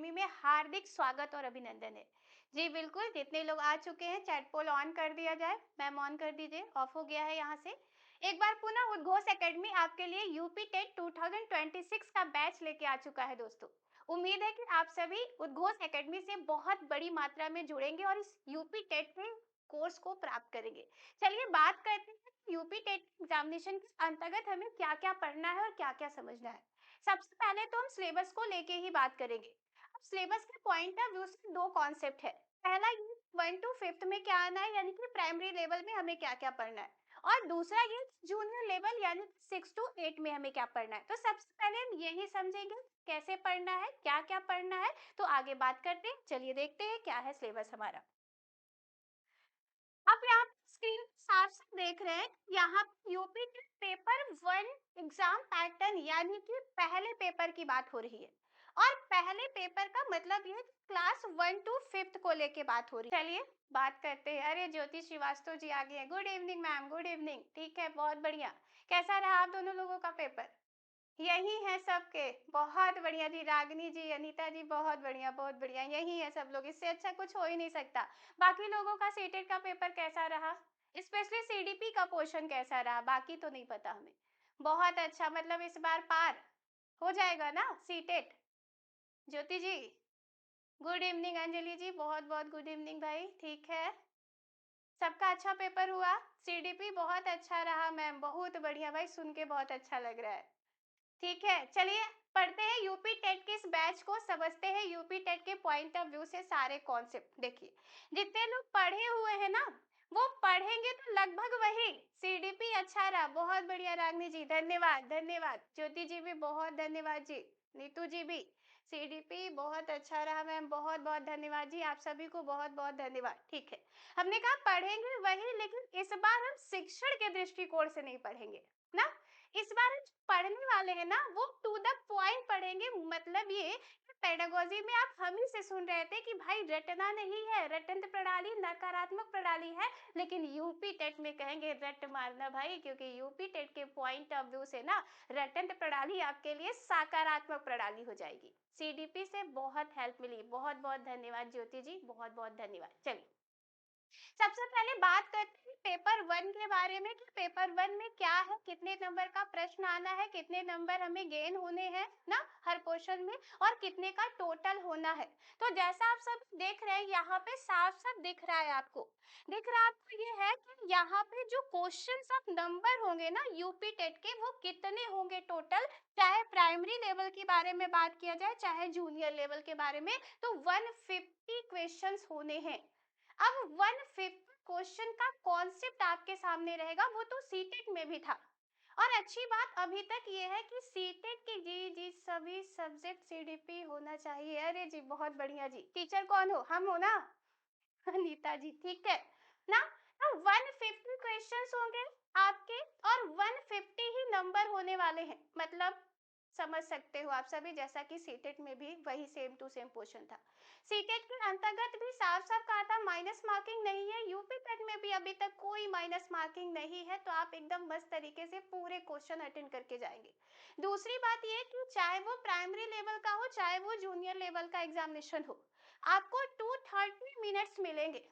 Academy में हार्दिक स्वागत और अभिनंदन है। जी बिल्कुल, जितने लोग आ चुके हैं चैट पोल ऑन कर दिया जाए। मैम ऑन कर दीजिए, ऑफ हो गया है यहाँ से। एक बार पुनः उद्घोष एकेडमी आपके लिए यूपी टेट 2026 का बैच लेके आ चुका है दोस्तों। उम्मीद है कि आप सभी उद्घोष एकेडमी से बहुत बड़ी मात्रा में जुड़ेंगे और इस यूपी टेट के कोर्स को प्राप्त करेंगे। चलिए बात करते हैं यूपी टेट एग्जामिनेशन के अंतर्गत हमें क्या-क्या पढ़ना है और क्या-क्या समझना है। सबसे पहले तो हम सिलेबस को लेके ही बात करेंगे। अब सिलेबस के पॉइंट ऑफ व्यू से दो कॉन्सेप्ट है। पहला ये 1 टू 5th में क्या आना है, यानी कि प्राइमरी लेवल में हमें क्या-क्या पढ़ना है, और दूसरा ये जूनियर लेवल यानी 6 टू 8 में हमें क्या पढ़ना है। तो सबसे पहले हम यही समझेंगे कैसे पढ़ना है, क्या-क्या पढ़ना है। तो आगे बात करते हैं, चलिए देखते हैं क्या है सिलेबस हमारा। अब यहाँ स्क्रीन साफ साफ देख रहे हैं, यहाँ यूपी के पेपर 1 एग्जाम पैटर्न यानी कि पहले पेपर की बात हो रही है। और पहले पेपर का मतलब ये क्लास 1 टू 5th को लेके बात हो रही है। चलिए बात करते हैं। अरे ज्योति श्रीवास्तव जी आ गए हैं। Good evening ma'am, good evening. ठीक है, बहुत बढ़िया। कैसा रहा आप दोनों लोगों का पेपर? यही है सबके। बहुत बढ़िया जी, रागिनी जी, अनीता जी, बहुत बढ़िया, बहुत बढ़िया। यही है सब लोग, इससे अच्छा कुछ हो ही नहीं सकता। बाकी लोगों का सीटेट का पेपर कैसा रहा, स्पेशली सीडीपी का पोर्शन कैसा रहा, बाकी तो नहीं पता हमें। बहुत अच्छा, मतलब इस बार पार हो जाएगा ना सीटेट। ज्योति जी गुड इवनिंग, अंजलि जी बहुत बहुत गुड इवनिंग भाई। ठीक है, सबका अच्छा पेपर हुआ। सीडीपी बहुत अच्छा रहा मैम, बहुत बढ़िया भाई, सुन के बहुत अच्छा लग रहा है। ठीक है, चलिए पढ़ते हैं यूपी टेट के इस बैच को, समझते हैं यूपी टेट के पॉइंट ऑफ व्यू से सारे कॉन्सेप्ट। देखिए जितने लोग पढ़े हुए हैं ना वो पढ़ेंगे तो लगभग वही। सीडीपी अच्छा रहा, बहुत बढ़िया रागनी जी, धन्यवाद धन्यवाद। ज्योति जी भी बहुत धन्यवाद जी, नीतू जी भी। सीडीपी बहुत अच्छा रहा मैम, बहुत बहुत धन्यवाद जी, आप सभी को बहुत बहुत धन्यवाद। ठीक है, हमने कहा पढ़ेंगे वही, लेकिन इस बार हम शिक्षण के दृष्टिकोण से नहीं पढ़ेंगे ना। इस बार जो पढ़ने वाले हैं ना वो टू द पॉइंट पढ़ेंगे। मतलब ये पेडागोजी में आप हम ही से सुन रहे थे कि भाई रटना नहीं है, रटंत प्रणाली नकारात्मक प्रणाली है, लेकिन यूपी टेट में कहेंगे रट मारना भाई, क्योंकि यूपी टेट के पॉइंट ऑफ व्यू से ना रटंत प्रणाली आपके लिए सकारात्मक प्रणाली हो जाएगी। सीडीपी से बहुत हेल्प मिली, बहुत बहुत धन्यवाद ज्योति जी, बहुत बहुत धन्यवाद। चलिए सबसे पहले बात करते हैं पेपर 1 के बारे में कि पेपर 1 में क्या है, कितने नंबर का प्रश्न आना है, कितने नंबर हमें गेन होने हैं ना हर क्वेश्चन में, और कितने का टोटल होना है। तो जैसा आप सब देख रहे हैं यहाँ पे साफ साफ दिख रहा है आपको, दिख रहा है आपको ये है कि यहाँ पे जो क्वेश्चंस ऑफ नंबर होंगे ना यूपी टेट के वो कितने होंगे टोटल, चाहे प्राइमरी लेवल के बारे में बात किया जाए चाहे जूनियर लेवल के बारे में, तो 150 क्वेश्चंस होने हैं। अब 150 क्वेश्चन का कॉन्सेप्ट आपके सामने रहेगा, वो तो सीटेट में भी था। और अच्छी बात अभी तक ये है कि सीटेट की जी जी सभी सब्जेक्ट सीडीपी होना चाहिए। अरे जी बहुत बढ़िया जी, टीचर कौन हो, हम हो ना नीता जी, ठीक है ना। तो 150 क्वेश्चंस होंगे आपके और 150 ही नंबर होने वाले हैं, मतलब समझ सकते हो आप सभी, जैसा कि सीटेट में भी वही सेम टू सेम क्वेश्चन था। सीटेट के अंतर्गत भी साफ साफ कहा था माइनस मार्किंग नहीं है, यूपी टेट में भी अभी तक कोई माइनस मार्किंग नहीं है, तो आप एकदम मस्त तरीके से पूरे क्वेश्चन अटेंड करके जाएंगे। दूसरी बात ये कि चाहे वो प्राइमरी लेवल का हो चाहे वो जूनियर लेवल का एग्जामिनेशन हो, आपको 230 मिनट्स मिलेंगे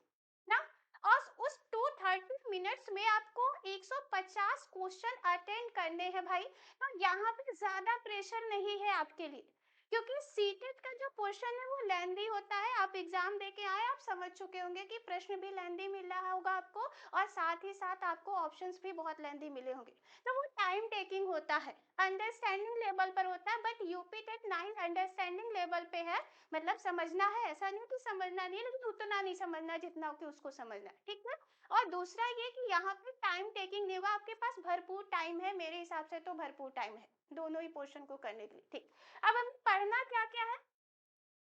ना। और उस 230 मिनट्स में आपको 150 क्वेश्चन अटेंड करने हैं भाई। तो यहाँ पे ज्यादा प्रेशर नहीं है आपके लिए, क्योंकि सीटेट का जो क्वेश्चन है वो लेंदी होता है। आप एग्जाम देके आए, आप समझ चुके होंगे कि प्रश्न भी लेंदी मिल रहा होगा आपको, और साथ ही साथ आपको ऑप्शंस भी बहुत लेंदी मिले होंगे। तो वो टाइम टेकिंग होता है, अंडरस्टैंडिंग लेवल पर होता है। But UP TET 9 understanding level पे है, मतलब समझना है, ऐसा नहीं कि समझना नहीं है, लेकिन उतना नहीं समझना जितना कि उसको समझना है, ठीक है। और दूसरा ये कि यहाँ पे टाइम टेकिंग नहीं होगा, आपके पास भरपूर टाइम है, मेरे हिसाब से तो भरपूर टाइम है दोनों ही पोर्शन को करने के लिए, ठीक। अब हमें पढ़ना क्या क्या है,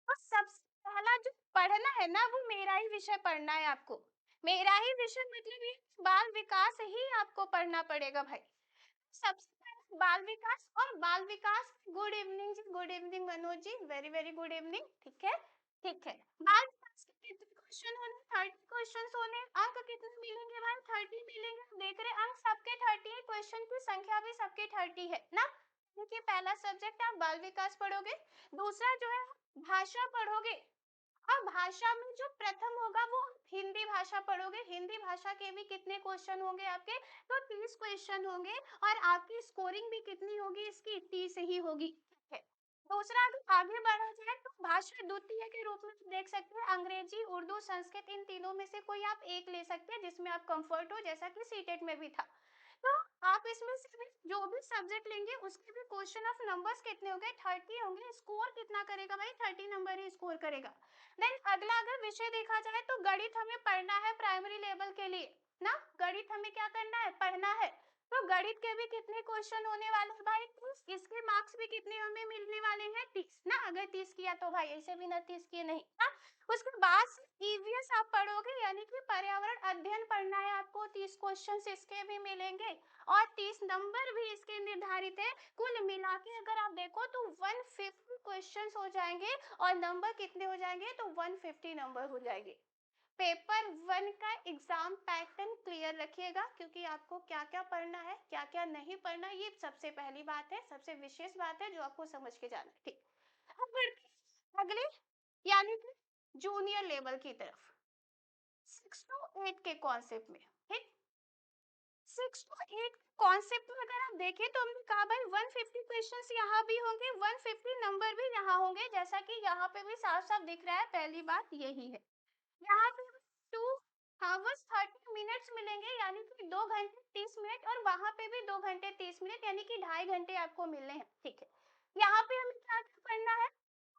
तो सबसे पहला जो पढ़ना है ना वो मेरा ही विषय पढ़ना है आपको। मेरा ही विषय मतलब ये बाल विकास ही आपको पढ़ना पड़ेगा भाई। सबसे पहले बाल विकास, और बाल विकास, गुड इवनिंग जी, good evening Manoj ji, very very good evening, ठीक है। ठीक है, बाल विकास के कितने क्वेश्चन होने, 30 क्वेश्चन होने, अंक कितने मिलेंगे भाई, 30 मिलेंगे। देख रहे अंक सबके 30 है, क्वेश्चन की संख्या भी सबके 30 है ना। देखिए पहला सब्जेक्ट आप बाल विकास पढ़ोगे, दूसरा जो है भाषा पढ़ोगे। अब भाषा में जो प्रथम होगा वो हिंदी भाषा पढ़ोगे। हिंदी भाषा के भी कितने क्वेश्चन होंगे आपके? तो 30 क्वेश्चन होंगे और आपकी स्कोरिंग भी कितनी होगी इसकी? 30 ही होगी। ठीक है। दूसरा अगर आगे बढ़ा जाए तो भाषा द्वितीय के रूप में देख सकते हैं अंग्रेजी, उर्दू, संस्कृत, इन तीनों में से कोई आप एक ले सकते हैं जिसमें आप कंफर्ट हो, जैसा कि सीटेट में भी था। तो आप इसमें से भी जो भी सब्जेक्ट लेंगे उसके भी क्वेश्चन ऑफ नंबर्स कितने होंगे? 30 होंगे। स्कोर कितना करेगा भाई? 30 नंबर ही स्कोर करेगा। देन अगला अगर विषय देखा जाए तो गणित हमें पढ़ना है प्राइमरी लेवल के लिए ना। गणित हमें क्या करना है? पढ़ना है। तो गणित के भी कितने क्वेश्चन होने वाले हैं भाई? 30। इसके मार्क्स भी कितने हमें मिलने वाले हैं? 30 ना। अगर 30 किया तो भाई ऐसे भी ना 30 किए नहीं ना। उसके बाद ईवीएस आप पढ़ोगे, यानी कि पर्यावरण अध्ययन पढ़ना है आपको। 30 क्वेश्चंस इसके भी मिलेंगे और 30 नंबर भी इसके निर्धारित है। कुल मिला के अगर आप देखो तो 150 क्वेश्चंस हो जाएंगे और नंबर कितने हो जाएंगे? तो 150 नंबर हो जाएंगे। पेपर 1 का एग्जाम पैटर्न क्लियर रखिएगा, क्योंकि आपको क्या क्या पढ़ना है, क्या क्या नहीं पढ़ना, ये सबसे पहली बात है, सबसे विशेष बात है जो आपको समझ के जाना है। ठीक। अब बढ़ते हैं अगले, यानी कि जूनियर लेवल की तरफ, 6 टू 8 के कॉन्सेप्ट में। ठीक। 6 टू 8 कॉन्सेप्ट में अगर आप देखें तो हमने कहा भाई 150 क्वेश्चंस यहाँ भी होंगे, 150 नंबर भी यहाँ होंगे, जैसा कि यहाँ पे भी साफ साफ दिख रहा है। पहली बात यही है। यहाँ पे 2 hours 30 minutes मिलेंगे, यानी कि 2 घंटे 30 मिनट, और वहां पे भी 2 घंटे 30 मिनट, यानी कि 2.5 घंटे आपको मिलने हैं। ठीक है। यहाँ पे हमें क्या क्या पढ़ना है?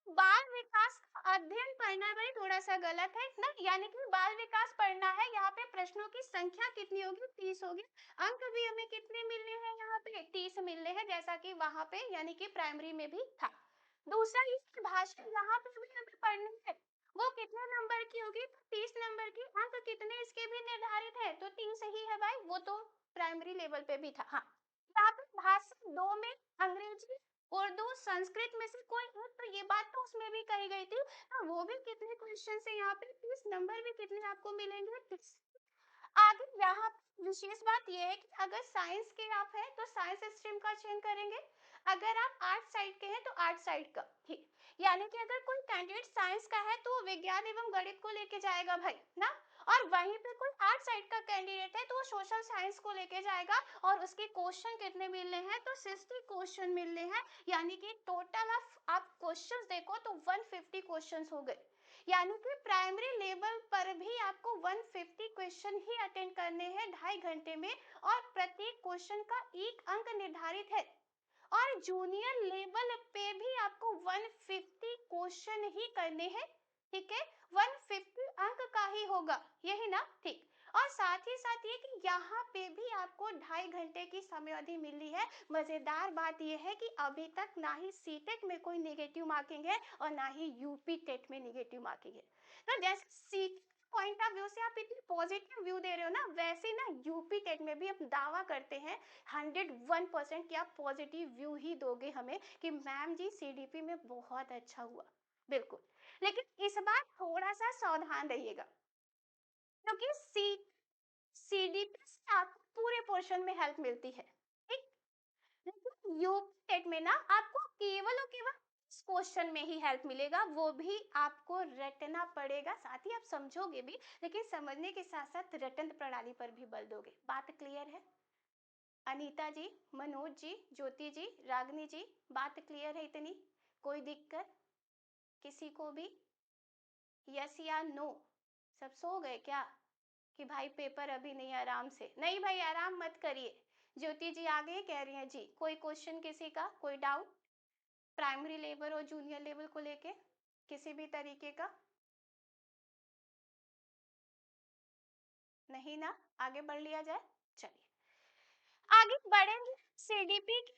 बाल विकास का अध्ययन पढ़ना है भाई। थोड़ा सा गलत है ना, यानी कि बाल विकास पढ़ना है। यहाँ पे प्रश्नों की संख्या कितनी होगी? 30 होगी। अंक भी हमें कितने मिलने हैं? यहाँ पे 30 मिलने हैं, जैसा कि वहां पे यानी कि प्राइमरी में भी था। दूसरा इसकी भाषा यहाँ पे भी हमें पढ़नी है। वो कितने नंबर की होगी? तो 30 नंबर की। अंक कितने इसके भी निर्धारित है? तो 30 ही है भाई, वो तो प्राइमरी लेवल पे भी था। हाँ। यहाँ पे भाषा 2 में अंग्रेजी, उर्दू, संस्कृत में से कोई एक, तो ये बात तो उसमें भी कही गई थी। तो वो भी कितने क्वेश्चन है यहाँ पे? 30 नंबर भी कितने आपको मिलेंगे? 30। आगे यहाँ पे विशेष बात यह है कि अगर साइंस के आप हैं तो साइंस स्ट्रीम का चयन करेंगे, अगर आप आर्ट साइड के हैं तो आर्ट साइड का। ठीक। यानी कि अगर कोई कैंडिडेट साइंस का है तो वो विज्ञान एवं गणित को लेके जाएगा भाई ना, और वहीं पे कोई आर्ट साइड का कैंडिडेट है तो वो सोशल साइंस को लेके जाएगा। और उसके क्वेश्चन कितने मिलने हैं? तो 60 क्वेश्चन मिलने हैं, यानी कि टोटल ऑफ आप क्वेश्चंस देखो तो 150 क्वेश्चंस हो गए। यानी कि प्राइमरी लेवल पर भी आपको 150 क्वेश्चन ही अटेंड करने हैं 2.5 घंटे में, और प्रत्येक क्वेश्चन का 1 अंक निर्धारित है। और जूनियर लेवल पे भी आपको 150 क्वेश्चन ही करने हैं। ठीक है। 150 अंक का ही होगा, यही ना। ठीक। और साथ ही साथ ये कि यहाँ पे भी आपको 2.5 घंटे की समय अवधि मिली है। मजेदार बात यह है कि अभी तक ना ही सीटेट में कोई नेगेटिव मार्किंग है और ना ही यूपी टेट में नेगेटिव मार्किंग है। तो जैसे सीटेट पॉइंट ऑफ व्यू से आप इतनी पॉजिटिव व्यू दे रहे हो ना, वैसे ना यूपी टेट में भी हम दावा करते हैं 101% कि आप पॉजिटिव व्यू ही दोगे हमें कि मैम जी सीडीपी में बहुत अच्छा हुआ। बिल्कुल। लेकिन इस बार थोड़ा सा सावधान रहिएगा, क्योंकि सीडीपी से आपको पूरे पोर्शन में हेल्प मिलती है। ठीक। लेकिन यूपी टेट में ना आपको केवल और केवल इस क्वेश्चन में ही हेल्प मिलेगा, वो भी आपको रटना पड़ेगा। साथ ही आप समझोगे भी, लेकिन समझने के साथ साथ रटन प्रणाली पर भी बल दोगे। बात क्लियर है? अनीता जी, मनोज जी, ज्योति जी, रागनी जी, बात क्लियर है इतनी? कोई दिक्कत किसी को भी? यस या नो? सब सो गए क्या? कि भाई पेपर अभी नहीं, आराम से? नहीं भाई आराम मत करिए। ज्योति जी आ गए कह रही हैं जी। कोई क्वेश्चन किसी का, कोई डाउट प्राइमरी लेवल और जूनियर लेवल को लेके किसी भी तरीके का? नहीं ना। आगे बढ़ लिया जाए। चलिए आगे बढ़ेंगे सीडीपी के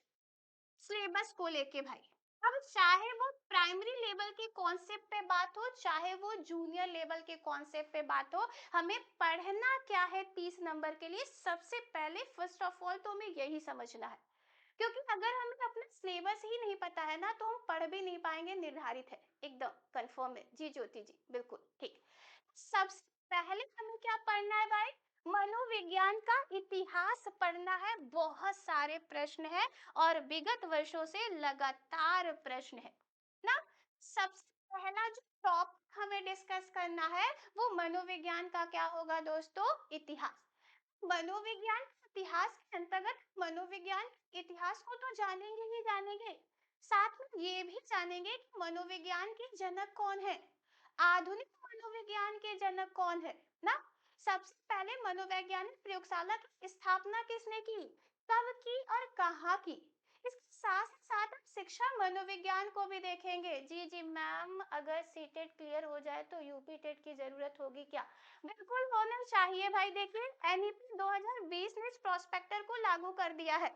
सिलेबस को लेके भाई। अब चाहे वो प्राइमरी लेवल के कॉन्सेप्ट पे बात हो, चाहे वो जूनियर लेवल के कॉन्सेप्ट पे बात हो, हमें पढ़ना क्या है 30 नंबर के लिए? सबसे पहले फर्स्ट ऑफ ऑल तो हमें यही समझना है, क्योंकि अगर हमें अपना सिलेबस ही नहीं पता है ना तो हम पढ़ भी नहीं पाएंगे। निर्धारित है, एकदम कंफर्म है जी ज्योति जी, बिल्कुल ठीक। सबसे पहले हमें क्या पढ़ना है भाई? मनोविज्ञान मनोविज्ञान का इतिहास पढ़ना है, बहुत सारे प्रश्न है और विगत वर्षों से लगातार प्रश्न है ना। सबसे पहला जो टॉपिक हमें डिस्कस करना है वो मनोविज्ञान का क्या होगा दोस्तों, इतिहास। मनोविज्ञान के इतिहास के अंतर्गत मनोविज्ञान के इतिहास को तो जानेंगे ही जानेंगे, साथ में ये भी जानेंगे कि मनोविज्ञान के जनक कौन है, आधुनिक मनोविज्ञान के जनक कौन है ना। सबसे पहले मनोवैज्ञानिक प्रयोगशाला की स्थापना किसने की, कब की और कहाँ की। इसके साथ साथ हम शिक्षा मनोविज्ञान को भी देखेंगे। जी जी मैम, अगर सीटेट क्लियर हो जाए तो यूपी टेट की जरूरत होगी क्या, बिल्कुल होना चाहिए भाई। देखिए एनईपी 2020 ने इस प्रोस्पेक्टर को लागू कर दिया है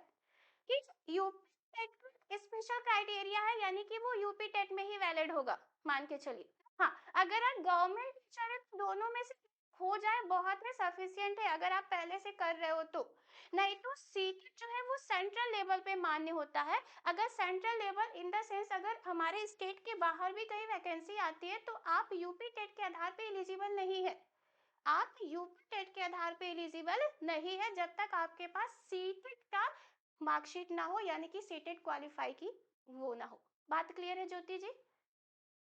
कि यूपी टेट स्पेशल क्राइटेरिया है, यानी कि वो यूपी टेट में ही वैलिड होगा, मान के चलिए। हाँ, अगर आप गवर्नमेंट टीचर है तो दोनों में से हो जाए बहुत है, सफिशियंट है, अगर आप पहले से कर रहे हो तो। नहीं तो सीटेट जो है वो सेंट्रल लेवल पे मान्य होता है। अगर central level in the sense अगर हमारे स्टेट के बाहर भी कहीं वैकेंसी आती है तो आप यूपी टेट के आधार पे एलिजिबल नहीं है, आप यूपी टेट के आधार पे एलिजिबल नहीं है जब तक आपके पास सीटेट का मार्कशीट ना हो, यानी कि सीटेट क्वालिफाई की वो ना हो। बात क्लियर है ज्योति जी।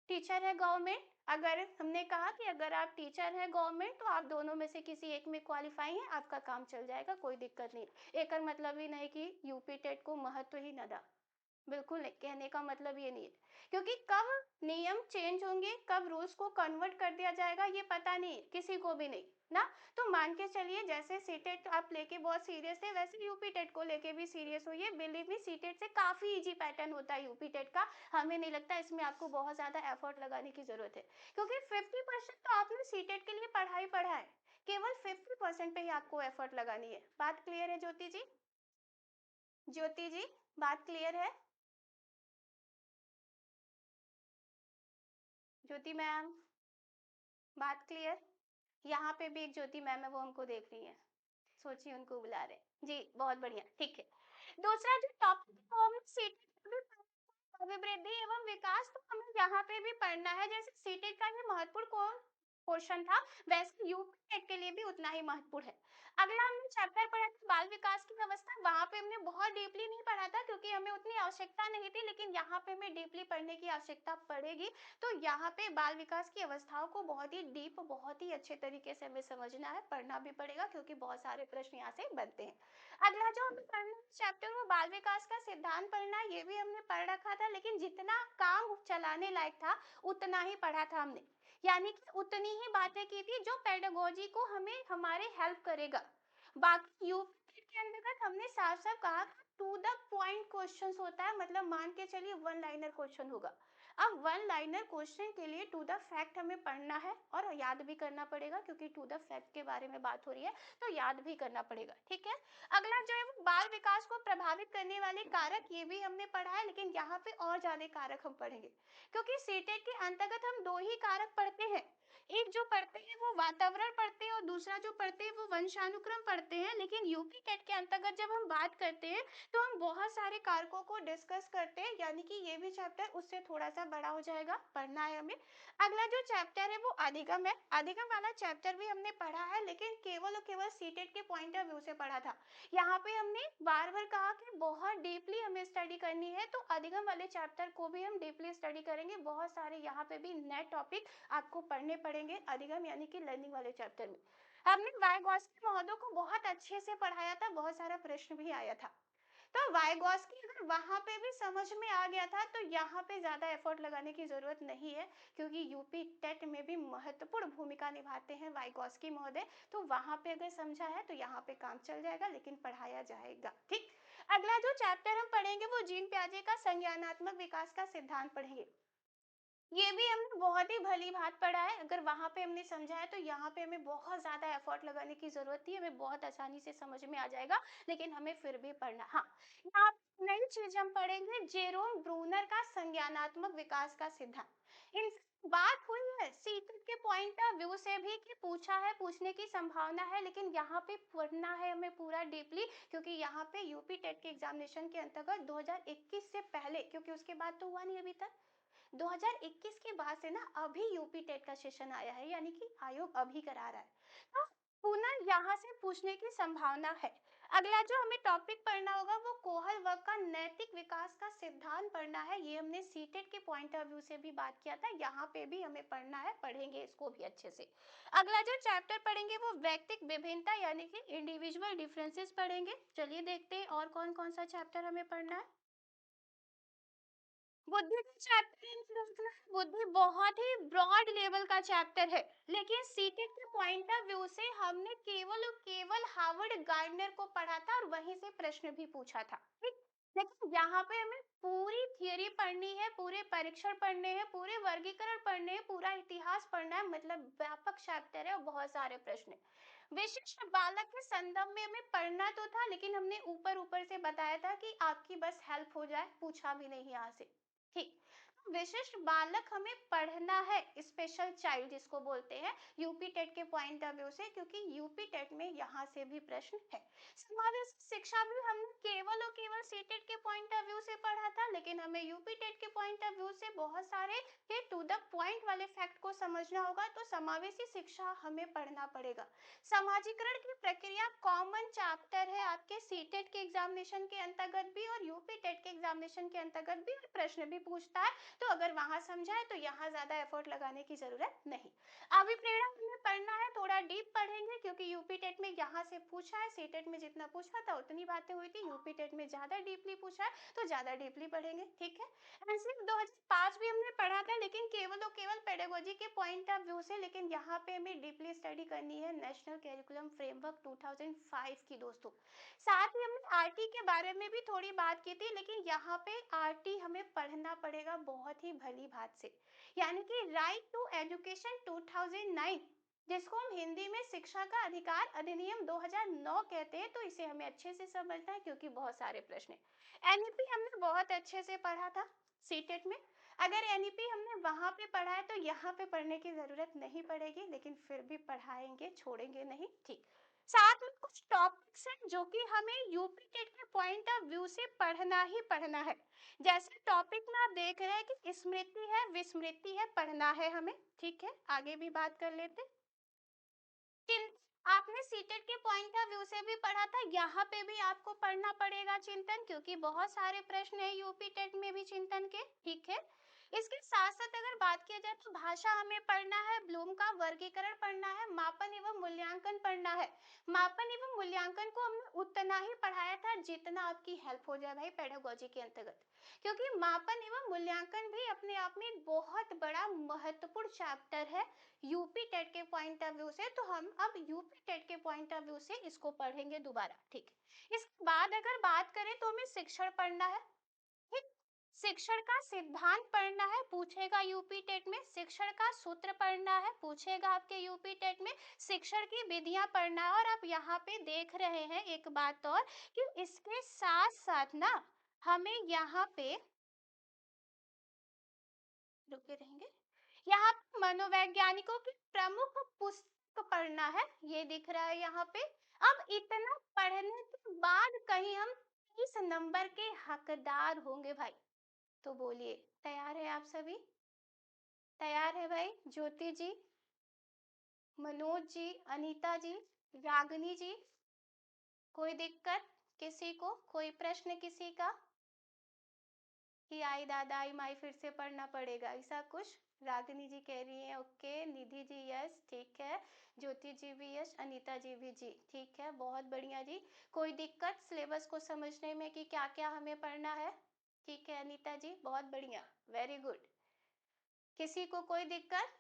टीचर है गवर्नमेंट, अगर हमने कहा कि अगर आप टीचर है गवर्नमेंट तो आप दोनों में से किसी एक में क्वालिफाई हैं, आपका काम चल जाएगा, कोई दिक्कत नहीं। एक मतलब ही नहीं कि यूपी टेट को महत्व ही न दा, बिल्कुल नहीं, कहने का मतलब ये नहीं है। क्योंकि कब नियम चेंज होंगे, कब रूल्स को कन्वर्ट कर दिया जाएगा ये पता नहीं किसी को भी नहीं ना। तो मान के चलिए जैसे सीटेट आप लेके बहुत सीरियस है, वैसे यूपी टेट को लेके भी सीरियस होइए। बिलीव मी, सीटेट से काफी इजी पैटर्न होता है यूपी टेट का। हमें नहीं लगता इसमें आपको बहुत ज्यादा एफर्ट लगाने की जरूरत है, क्योंकि 50% तो आपने सीटेट के लिए पढ़ा है, केवल 50% पे ही आपको एफर्ट लगानी है। बात क्लियर है ज्योति जी। ज्योति जी, बात क्लियर है। ज्योति मैम, बात क्लियर। यहाँ पे भी एक ज्योति मैम है, वो हमको देख रही है, सोचिए उनको बुला रहे हैं। जी बहुत बढ़िया, ठीक है। दूसरा जो टॉपिक है वो हम सीटेट अभिवृद्धि एवं विकास, तो हमें यहाँ पे भी पढ़ना है। जैसे सीटेट का ये महत्वपूर्ण पोर्शन था, वैसे यूपी टेट के लिए भी उतना ही महत्वपूर्ण है। अगला हमने चैप्टर पढ़ा था बाल विकास की व्यवस्था, वहां पे हमने बहुत डीपली नहीं पढ़ा था क्योंकि हमें उतनी आवश्यकता नहीं थी, लेकिन यहाँ पे हमें डीपली पढ़ने की आवश्यकता पड़ेगी। तो यहाँ पे बाल विकास की अवस्थाओं को बहुत ही डीप, बहुत ही अच्छे तरीके से हमें समझना है, पढ़ना भी पड़ेगा क्योंकि बहुत सारे प्रश्न यहाँ से बनते हैं। अगला जो हमें पढ़ना चैप्टर वो बाल विकास का सिद्धांत पढ़ना है, ये भी हमने पढ़ रखा था, लेकिन जितना काम चलाने लायक था उतना ही पढ़ा था हमने, यानी कि उतनी ही बातें की थी जो पेडागोजी को हमें हमारे हेल्प करेगा। बाकी यूपी के अंतर्गत हमने साफ साफ कहा टू द पॉइंट क्वेश्चन होता है, मतलब मान के चलिए वन लाइनर क्वेश्चन होगा। अब वन लाइनर क्वेश्चन के लिए टू द फैक्ट हमें पढ़ना है और याद भी करना पड़ेगा, क्योंकि टू द फैक्ट के बारे में बात हो रही है तो याद भी करना पड़ेगा, ठीक है। अगला जो है वो बाल विकास को प्रभावित करने वाले कारक, ये भी हमने पढ़ा है, लेकिन यहाँ पे और ज्यादा कारक हम पढ़ेंगे, क्योंकि सीटेट के अंतर्गत हम दो ही कारक पढ़ते हैं। एक जो पढ़ते हैं वो वातावरण पढ़ते हैं और दूसरा जो पढ़ते हैं वो वंशानुक्रम पढ़ते हैं। लेकिन यूपी टेट के अंतर्गत जब हम बात करते हैं तो हम बहुत सारे कारकों को डिस्कस करते हैं, यानी कि ये भी चैप्टर उससे थोड़ा सा बड़ा हो जाएगा, पढ़ना है हमें। अगला जो चैप्टर है वो अधिगम है। अधिगम वाला चैप्टर भी हमने पढ़ा है, लेकिन केवल और केवल सीटेट के पॉइंट ऑफ व्यू से पढ़ा था। यहाँ पे हमने बार बार कहा कि बहुत डीपली हमें स्टडी करनी है, तो अधिगम वाले चैप्टर को भी हम डीपली स्टडी करेंगे। बहुत सारे यहाँ पे भी नए टॉपिक आपको पढ़ने पड़ेंगे अधिगम यानी कि लर्निंग वाले चैप्टर में। हमने वाइगॉस्की महोदय को बहुत अच्छे से पढ़ाया था, बहुत सारा प्रश्न भी आया था। तो वाइगॉस्की अगर वहां पे भी समझ में आ गया था तो यहाँ पे ज्यादा एफर्ट लगाने की जरूरत नहीं है, क्योंकि यूपी टेट में भी महत्वपूर्ण भूमिका निभाते हैं वाइगॉस्की महोदय। तो वहां पे अगर समझा है तो यहाँ पे काम चल जाएगा, लेकिन पढ़ाया जाएगा, ठीक। अगला जो चैप्टर हम पढ़ेंगे वो जीन पियाजे का संज्ञानात्मक विकास का सिद्धांत पढ़ेंगे। ये भी हमने बहुत ही भली बात पढ़ा है, अगर वहां पे हमने समझा है तो यहाँ पे हमें बहुत ज्यादा एफर्ट लगाने की जरूरत थी, हमें बहुत आसानी से समझ में आ जाएगा, लेकिन हमें फिर भी पढ़ना। हाँ, यहाँ नई चीज हम पढ़ेंगे जेरोम ब्रूनर का संज्ञानात्मक विकास का सिद्धांत। इन बात हुई है सीटेट के पॉइंट ऑफ व्यू से भी कि पूछा है, पूछने की संभावना है, लेकिन यहाँ पे पढ़ना है हमें पूरा डीपली, क्योंकि यहाँ पे यूपी टेट के एग्जामिनेशन के अंतर्गत 2021 से पहले, क्योंकि उसके बाद तो हुआ नहीं अभी तक, 2021 के बाद से ना अभी यूपी टेट का सेशन आया है, यानी कि आयोग अभी करा रहा है। तो पुनः यहाँ से पूछने की संभावना है। अगला जो हमें टॉपिक पढ़ना होगा वो कोहल वर्ग का नैतिक विकास का सिद्धांत पढ़ना है। ये हमने सीटेट के पॉइंट ऑफ व्यू से भी बात किया था, यहाँ पे भी हमें पढ़ना है, पढ़ेंगे इसको भी अच्छे से। अगला जो चैप्टर पढ़ेंगे वो व्यक्तिक विभिन्नता यानी कि इंडिविजुअल डिफरेंसेस पढ़ेंगे। चलिए देखते हैं और कौन कौन सा चैप्टर हमें पढ़ना है। बुद्धि का चैप्टर, बुद्धि बहुत ही ब्रॉड लेवल का चैप्टर है, लेकिन सीटेट के पॉइंट ऑफ व्यू से हमने केवल और केवल हार्वर्ड गार्डनर को पढ़ा था और वहीं से प्रश्न भी पूछा था, ठीक। लेकिन यहाँ पे हमें पूरी थियरी पढ़नी है, पूरे परीक्षण पढ़ने हैं, पूरे वर्गीकरण पढ़ने हैं, पूरा इतिहास पढ़ना है, मतलब व्यापक चैप्टर है और बहुत सारे प्रश्न है। विशिष्ट बालक के संदर्भ में हमें पढ़ना तो था, लेकिन हमने ऊपर ऊपर से बताया था कि आपकी बस हेल्प हो जाए, पूछा भी नहीं यहाँ से, ठीक। विशिष्ट बालक हमें पढ़ना है, स्पेशल चाइल्ड जिसको बोलते हैं, यूपी टेट के पॉइंट ऑफ व्यू से, क्योंकि यूपी टेट में यहाँ से भी प्रश्न है। समावेशी शिक्षा भी हमने केवल और केवल सीटेट के पॉइंट ऑफ व्यू से पढ़ा था, लेकिन हमें यूपी टेट के पॉइंट ऑफ व्यू से बहुत सारे टू द पॉइंट वाले फैक्ट को समझना होगा, तो समावेशी शिक्षा हमें पढ़ना पड़ेगा। समाजीकरण की प्रक्रिया कॉमन चैप्टर है आपके सीटेट के एग्जामिनेशन के अंतर्गत भी और यूपी टेट के एग्जामिनेशन के अंतर्गत भी, प्रश्न भी पूछता है, तो अगर वहां समझाए तो यहाँ ज्यादा एफर्ट लगाने की जरूरत नहीं। अभिप्रेरण हमें पढ़ना है, थोड़ा डीप पढ़ेंगे, क्योंकि यूपी टेट में यहाँ से पूछा है, सीटेट में जितना पूछा था उतनी बातें हुई थी, यूपी टेट में ज्यादा डीपली पूछा है तो ज्यादा डीपली पढ़ेंगे, ठीक है। एनसीईआरटी 2005 भी हमने पढ़ा था, लेकिन केवल और केवल पेडागोजी के पॉइंट ऑफ व्यू से, लेकिन यहाँ पे हमें डीपली स्टडी करनी है नेशनल करिकुलम फ्रेमवर्क 2005 की दोस्तों। साथ ही हमने आरटी के बारे में भी थोड़ी बात की थी, लेकिन यहाँ पे आरटी हमें पढ़ना पड़ेगा बहुत ही भली भात से, यानी कि राइट टू एजुकेशन 2009, जिसको हम हिंदी में शिक्षा का अधिकार अधिनियम 2009 कहते हैं, तो इसे हमें अच्छे से समझना है क्योंकि बहुत सारे प्रश्न हैं। एनईपी हमने बहुत अच्छे से पढ़ा था सीटेट में, अगर एनईपी हमने वहां पे पढ़ा है तो यहाँ पे पढ़ने की जरूरत नहीं पड़ेगी, लेकिन फिर भी पढ़ाएंगे, छोड़ेंगे नहीं, ठीक। साथ में कुछ टॉपिक्स हैं जो कि हमें यूपी टेट के पॉइंट ऑफ व्यू से पढ़ना ही पढ़ना है। जैसे टॉपिक में आप देख रहे हैं कि स्मृति है, विस्मृति है, पढ़ना है हमें, ठीक है। आगे भी बात कर लेते। आपने सीटेट के पॉइंट ऑफ व्यू से भी पढ़ा था, यहाँ पे भी आपको पढ़ना पड़ेगा चिंतन, क्योंकि बहुत सारे प्रश्न है यूपी टेट में भी चिंतन के, ठीक है। इसके साथ साथ अगर बात किया जाए तो भाषा हमें पढ़ना है, ब्लूम का वर्गीकरण पढ़ना है, मापन एवं मूल्यांकन पढ़ना है। मापन एवं मूल्यांकन को हमने उतना ही पढ़ाया था जितना आपकी हेल्प हो जाए भाई पेडागोजी के अंतर्गत, क्योंकि मापन एवं मूल्यांकन भी अपने आप में एक बहुत बड़ा महत्वपूर्ण चैप्टर है यूपी टेट के पॉइंट ऑफ व्यू से, तो हम अब यूपी टेट के पॉइंट ऑफ व्यू से इसको पढ़ेंगे दोबारा, ठीक है। इसके बाद अगर बात करें तो हमें शिक्षण पढ़ना है, ठीक। शिक्षण का सिद्धांत पढ़ना है, पूछेगा यूपी टेट में। शिक्षण का सूत्र पढ़ना है, पूछेगा आपके यूपी टेट में। शिक्षण की विधियां पढ़ना है, और आप यहाँ पे देख रहे हैं एक बात और कि इसके साथ साथ ना हमें यहाँ पे रुके रहेंगे, यहाँ पे मनोवैज्ञानिकों की प्रमुख पुस्तक पढ़ना है, ये दिख रहा है यहाँ पे। अब इतना पढ़ने के बाद कहीं हम 30 नंबर के हकदार होंगे भाई, तो बोलिए तैयार है आप सभी? तैयार है भाई? ज्योति जी, मनोज जी, अनीता जी, रागनी जी, कोई दिक्कत किसी को, कोई प्रश्न किसी का कि आई दादा आई माई फिर से पढ़ना पड़ेगा ऐसा कुछ? रागिनी जी कह रही हैं ओके, निधि जी यस, ठीक है, ज्योति जी भी यस, अनीता जी भी जी, ठीक है, बहुत बढ़िया जी। कोई दिक्कत सिलेबस को समझने में कि क्या क्या हमें पढ़ना है? ठीक है अनीता जी, बहुत बढ़िया, वेरी गुड। किसी को कोई दिक्कत?